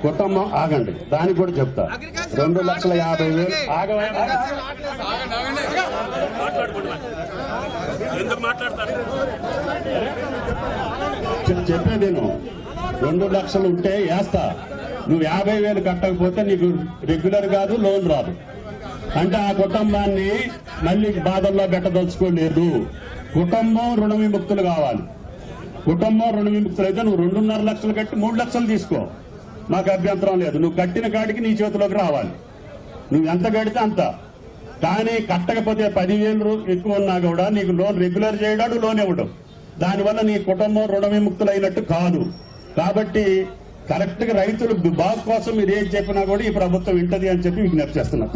కుటుంబం ఆగండి, దానికి కూడా చెప్తా. 2,50,000 చెప్పేదేను. 2 లక్షలు ఉంటే వేస్తా, నువ్వు 50,000 కట్టకపోతే నీకు రెగ్యులర్ కాదు, లోన్ రాదు. అంటే ఆ కుటుంబాన్ని మళ్ళీ బాధల్లో పెట్టదలుచుకోలేదు. కుటుంబం రుణ విముక్తులు కావాలి. కుటుంబం రుణ విముక్తులు అయితే నువ్వు 2.5 లక్షలు కట్టి 3 లక్షలు తీసుకో, మాకు అభ్యంతరం లేదు. నువ్వు కట్టిన కాడికి నీ చేతిలోకి రావాలి. నువ్వు ఎంత కడితే అంత. కానీ కట్టకపోతే 10,000 ఎక్కువ ఉన్నా కూడా నీకు లోన్ రెగ్యులర్ చేయడాడు, లోన్ ఇవ్వడం. దానివల్ల నీ కుటుంబం రుణ విముక్తులు అయినట్టు కాదు. కాబట్టి కరెక్ట్ గా రైతులు బాగు కోసం మీరు ఏం చెప్పినా కూడా ఈ ప్రభుత్వం వింటది అని చెప్పి విజ్ఞప్తి చేస్తున్నారు.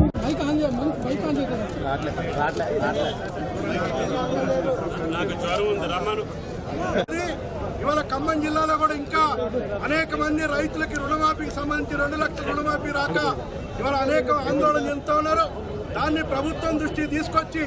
ఇవాళ ఖమ్మం జిల్లాలో కూడా ఇంకా అనేక మంది రైతులకి రుణమాఫీకి సంబంధించి 2 లక్షల రుణమాఫీ రాక ఇవాళ అనేక ఆందోళన చెందుతూ ఉన్నారు. దాన్ని ప్రభుత్వం దృష్టికి తీసుకొచ్చి